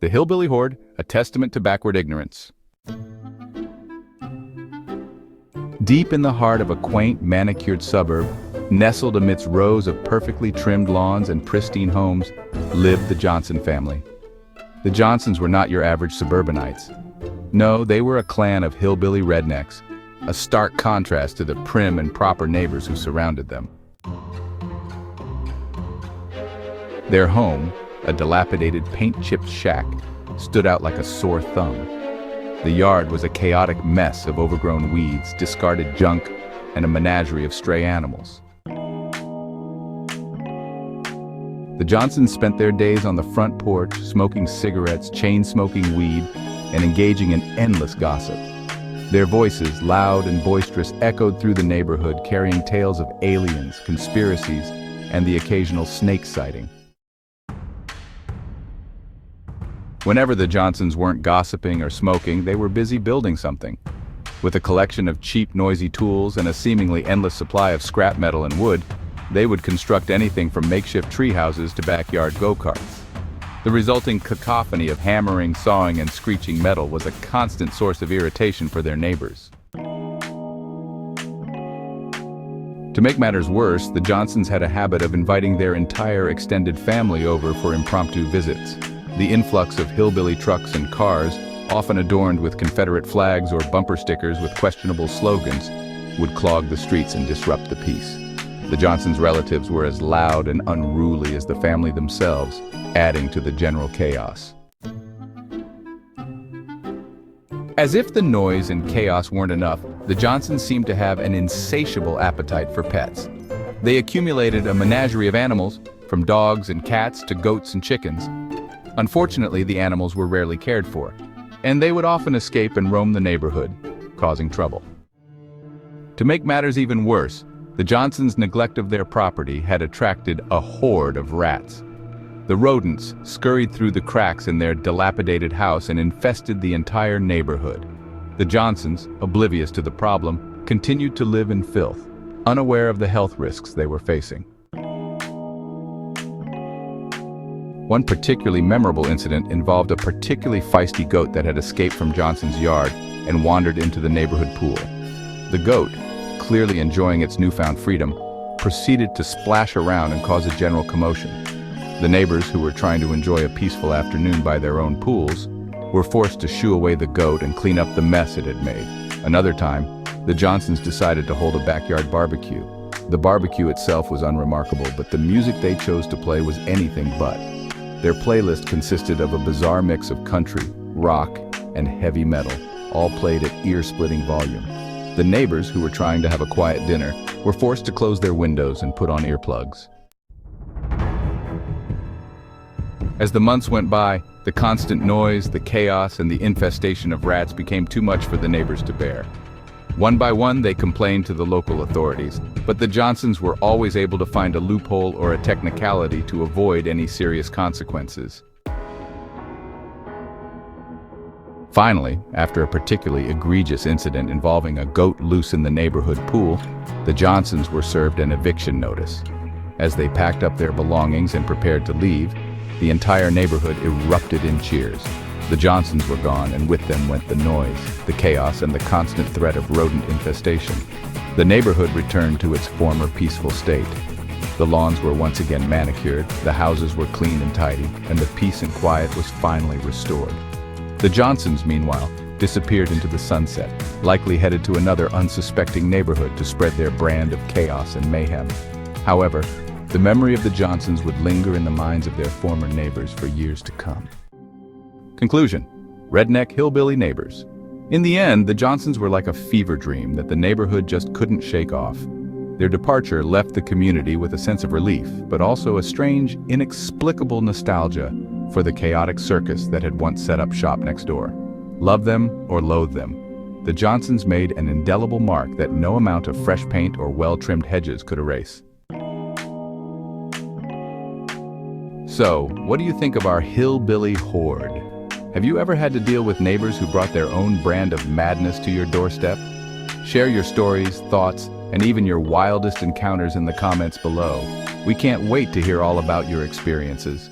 The Hillbilly Horde, a testament to backward ignorance. Deep in the heart of a quaint, manicured suburb, nestled amidst rows of perfectly trimmed lawns and pristine homes, lived the Johnson family. The Johnsons were not your average suburbanites. No, they were a clan of hillbilly rednecks, a stark contrast to the prim and proper neighbors who surrounded them. Their home, a dilapidated paint-chipped shack, stood out like a sore thumb. The yard was a chaotic mess of overgrown weeds, discarded junk, and a menagerie of stray animals. The Johnsons spent their days on the front porch, smoking cigarettes, chain-smoking weed, and engaging in endless gossip. Their voices, loud and boisterous, echoed through the neighborhood, carrying tales of aliens, conspiracies, and the occasional snake sighting. Whenever the Johnsons weren't gossiping or smoking, they were busy building something. With a collection of cheap, noisy tools and a seemingly endless supply of scrap metal and wood, they would construct anything from makeshift tree houses to backyard go-karts. The resulting cacophony of hammering, sawing, and screeching metal was a constant source of irritation for their neighbors. To make matters worse, the Johnsons had a habit of inviting their entire extended family over for impromptu visits. The influx of hillbilly trucks and cars, often adorned with Confederate flags or bumper stickers with questionable slogans, would clog the streets and disrupt the peace. The Johnsons' relatives were as loud and unruly as the family themselves, adding to the general chaos. As if the noise and chaos weren't enough, the Johnsons seemed to have an insatiable appetite for pets. They accumulated a menagerie of animals, from dogs and cats to goats and chickens. Unfortunately, the animals were rarely cared for, and they would often escape and roam the neighborhood, causing trouble. To make matters even worse, the Johnsons' neglect of their property had attracted a horde of rats. The rodents scurried through the cracks in their dilapidated house and infested the entire neighborhood. The Johnsons, oblivious to the problem, continued to live in filth, unaware of the health risks they were facing. One particularly memorable incident involved a particularly feisty goat that had escaped from Johnson's yard and wandered into the neighborhood pool. The goat, clearly enjoying its newfound freedom, proceeded to splash around and cause a general commotion. The neighbors, who were trying to enjoy a peaceful afternoon by their own pools, were forced to shoo away the goat and clean up the mess it had made. Another time, the Johnsons decided to hold a backyard barbecue. The barbecue itself was unremarkable, but the music they chose to play was anything but. Their playlist consisted of a bizarre mix of country, rock, and heavy metal, all played at ear-splitting volume. The neighbors, who were trying to have a quiet dinner, were forced to close their windows and put on earplugs. As the months went by, the constant noise, the chaos, and the infestation of rats became too much for the neighbors to bear. One by one, they complained to the local authorities, but the Johnsons were always able to find a loophole or a technicality to avoid any serious consequences. Finally, after a particularly egregious incident involving a goat loose in the neighborhood pool, the Johnsons were served an eviction notice. As they packed up their belongings and prepared to leave, the entire neighborhood erupted in cheers. The Johnsons were gone, and with them went the noise, the chaos, and the constant threat of rodent infestation. The neighborhood returned to its former peaceful state. The lawns were once again manicured, the houses were clean and tidy, and the peace and quiet was finally restored. The Johnsons, meanwhile, disappeared into the sunset, likely headed to another unsuspecting neighborhood to spread their brand of chaos and mayhem. However, the memory of the Johnsons would linger in the minds of their former neighbors for years to come. Conclusion: redneck hillbilly neighbors. In the end, the Johnsons were like a fever dream that the neighborhood just couldn't shake off. Their departure left the community with a sense of relief, but also a strange, inexplicable nostalgia for the chaotic circus that had once set up shop next door. Love them or loathe them, the Johnsons made an indelible mark that no amount of fresh paint or well-trimmed hedges could erase. So, what do you think of our hillbilly horde? Have you ever had to deal with neighbors who brought their own brand of madness to your doorstep? Share your stories, thoughts, and even your wildest encounters in the comments below. We can't wait to hear all about your experiences.